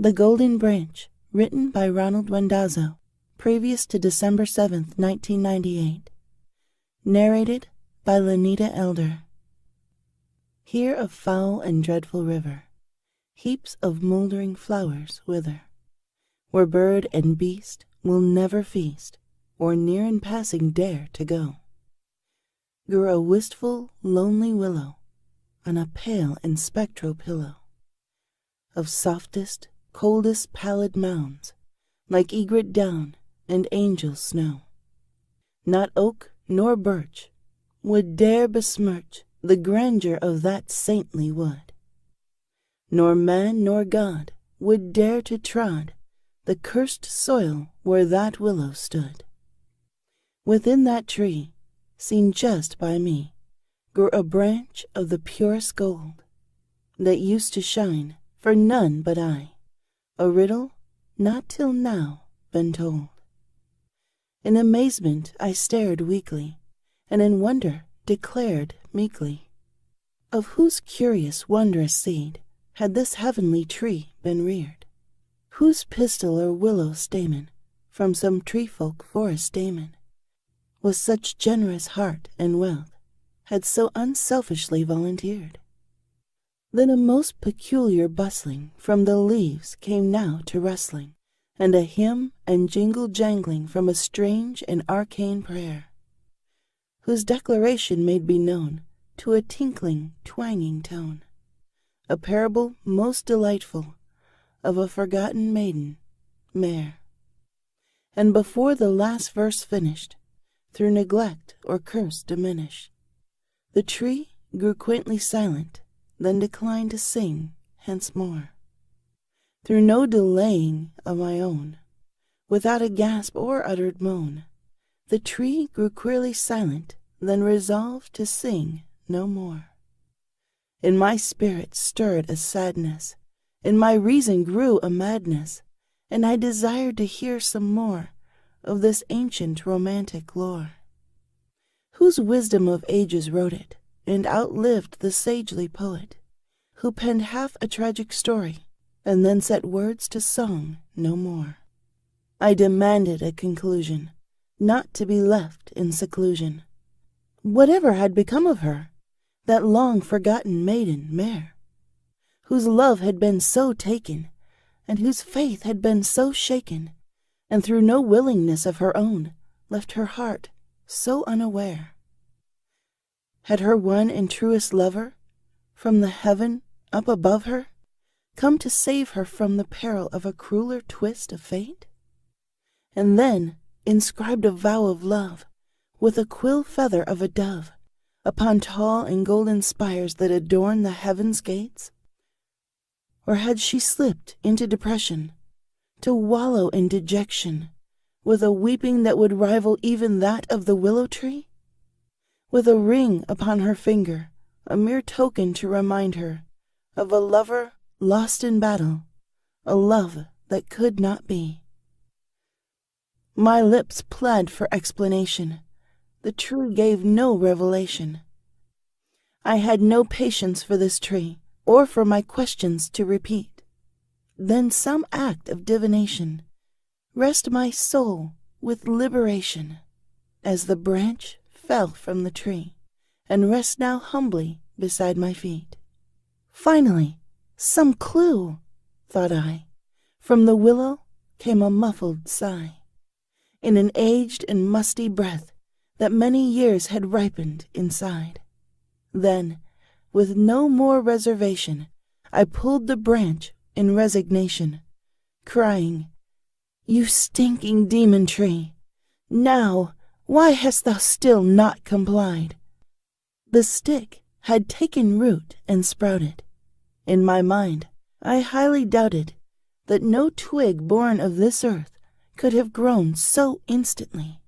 The Golden Branch, written by Ronald Randazzo, previous to December 7th, 1998. Narrated by Lanitta Elder. Here a foul and dreadful river, heaps of mouldering flowers wither, where bird and beast will never feast, or near in passing dare to go. Grew a wistful, lonely willow on a pale and spectral pillow of softest, coldest pallid mounds, like egret down and angel snow. Not oak nor birch would dare besmirch the grandeur of that saintly wood, nor man nor god would dare to trod the cursed soil where that willow stood. Within that tree, seen just by me, grew a branch of the purest gold, that used to shine for none but I, a riddle not till now been told. In amazement I stared weakly, and in wonder declared meekly, of whose curious wondrous seed had this heavenly tree been reared, whose pistil or willow stamen from some tree-folk forest daemon, with such generous heart and wealth, had so unselfishly volunteered. Then a most peculiar bustling from the leaves came now to rustling, and a hymn and jingle-jangling from a strange and arcane prayer, whose declaration made be known to a tinkling, twanging tone, a parable most delightful of a forgotten maiden, mare. And before the last verse finished, through neglect or curse diminished, the tree grew quaintly silent, then declined to sing hence more. Through no delaying of my own, without a gasp or uttered moan, the tree grew queerly silent, then resolved to sing no more. In my spirit stirred a sadness, in my reason grew a madness, and I desired to hear some more of this ancient romantic lore. Whose wisdom of ages wrote it, and outlived the sagely poet, who penned half a tragic story, and then set words to song no more. I demanded a conclusion, not to be left in seclusion. Whatever had become of her, that long-forgotten maiden mare, whose love had been so taken, and whose faith had been so shaken, and through no willingness of her own left her heart so unaware? Had her one and truest lover, from the heaven up above her, come to save her from the peril of a crueler twist of fate? And then inscribed a vow of love with a quill feather of a dove upon tall and golden spires that adorn the heaven's gates? Or had she slipped into depression, to wallow in dejection, with a weeping that would rival even that of the willow tree? With a ring upon her finger, a mere token to remind her of a lover lost in battle, a love that could not be. My lips pled for explanation. The tree gave no revelation. I had no patience for this tree, or for my questions to repeat. Then some act of divination rest my soul with liberation, as the branch fell from the tree, and rests now humbly beside my feet. Finally, some clue, thought I. From the willow came a muffled sigh, in an aged and musty breath that many years had ripened inside. Then, with no more reservation, I pulled the branch in resignation, crying, "You stinking demon tree, now why hast thou still not complied?" The stick had taken root and sprouted. In my mind, I highly doubted that no twig born of this earth could have grown so instantly.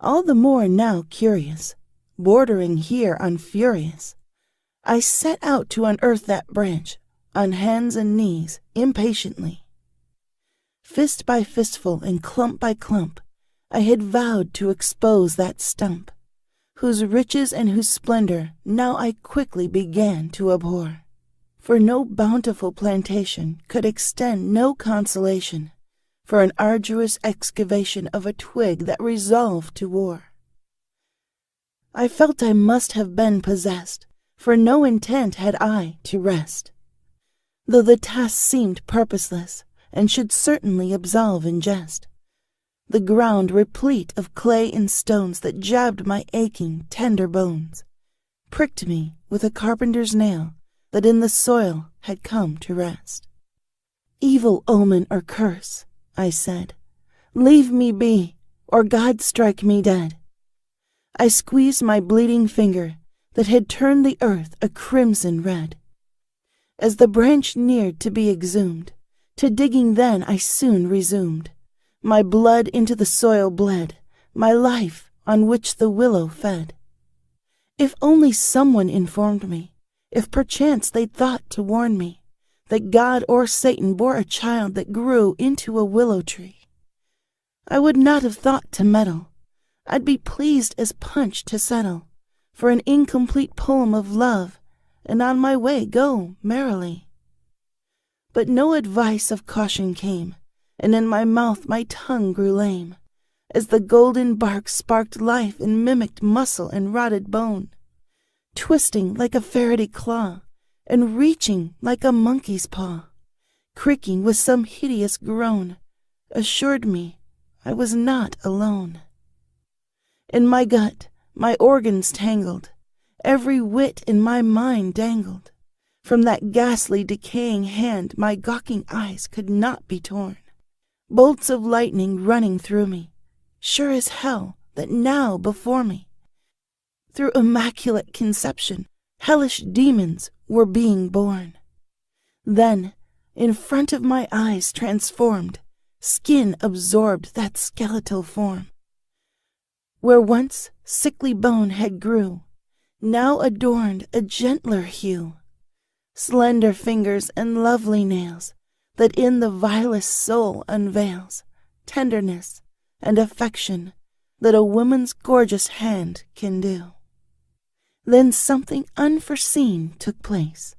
All the more now curious, bordering here on furious, I set out to unearth that branch on hands and knees impatiently. Fist by fistful and clump by clump, I had vowed to expose that stump, whose riches and whose splendor now I quickly began to abhor. For no bountiful plantation could extend no consolation for an arduous excavation of a twig that resolved to war. I felt I must have been possessed, for no intent had I to rest, though the task seemed purposeless and should certainly absolve in jest. The ground replete of clay and stones that jabbed my aching, tender bones, pricked me with a carpenter's nail that in the soil had come to rest. Evil omen or curse, I said, leave me be, or God strike me dead. I squeezed my bleeding finger that had turned the earth a crimson red. As the branch neared to be exhumed, to digging then I soon resumed. My blood into the soil bled, my life on which the willow fed. If only someone informed me, if perchance they'd thought to warn me, that God or Satan bore a child that grew into a willow tree, I would not have thought to meddle. I'd be pleased as Punch to settle for an incomplete poem of love, and on my way go merrily. But no advice of caution came, and in my mouth my tongue grew lame, as the golden bark sparked life and mimicked muscle and rotted bone, twisting like a ferrety claw, and reaching like a monkey's paw, creaking with some hideous groan, assured me I was not alone. In my gut, my organs tangled, every whit in my mind dangled. From that ghastly decaying hand my gawking eyes could not be torn. Bolts of lightning running through me, sure as hell that now before me, through immaculate conception, hellish demons were being born. Then, in front of my eyes transformed, skin absorbed that skeletal form. Where once sickly bone had grew, now adorned a gentler hue. Slender fingers and lovely nails, that in the vilest soul unveils tenderness and affection that a woman's gorgeous hand can do. Then something unforeseen took place.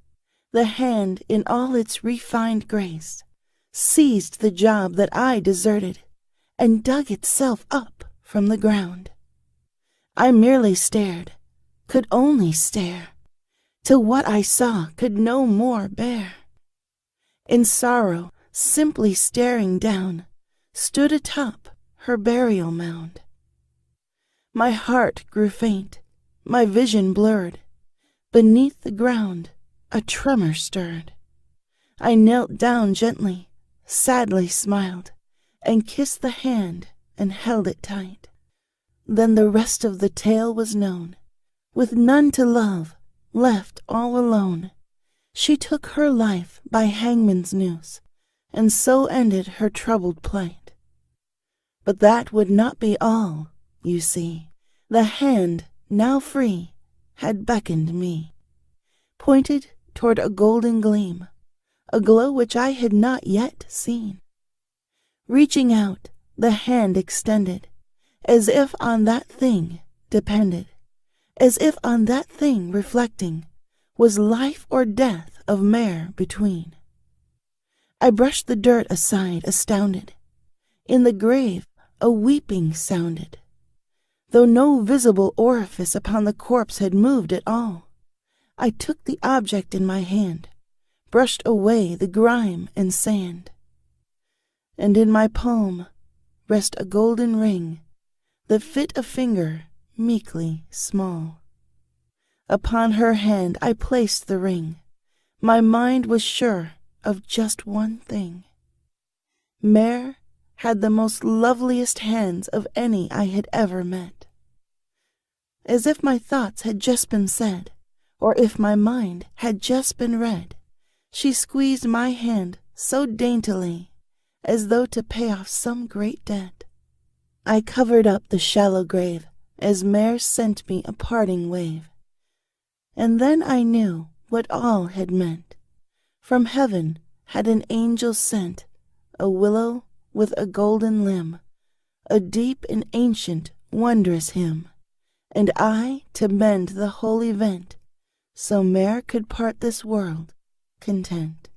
The hand, in all its refined grace, seized the job that I deserted, and dug itself up from the ground. I merely stared, could only stare, till what I saw could no more bear. In sorrow, simply staring down, stood atop her burial mound. My heart grew faint, my vision blurred. Beneath the ground, a tremor stirred. I knelt down gently, sadly smiled, and kissed the hand and held it tight. Then the rest of the tale was known. With none to love, left all alone, she took her life by hangman's noose, and so ended her troubled plight. But that would not be all, you see. The hand, now free, had beckoned me, pointed toward a golden gleam, a glow which I had not yet seen. Reaching out, the hand extended, as if on that thing depended, as if on that thing reflecting was life or death of mare between. I brushed the dirt aside, astounded. In the grave a weeping sounded, though no visible orifice upon the corpse had moved at all. I took the object in my hand, brushed away the grime and sand, and in my palm rest a golden ring that fit a finger meekly small. Upon her hand I placed the ring. My mind was sure of just one thing. Mare had the most loveliest hands of any I had ever met. As if my thoughts had just been said, or if my mind had just been read, she squeezed my hand so daintily, as though to pay off some great debt. I covered up the shallow grave, as Mare sent me a parting wave. And then I knew what all had meant. From heaven had an angel sent a willow with a golden limb, a deep and ancient wondrous hymn, and I to mend the whole event, so Mare could part this world content.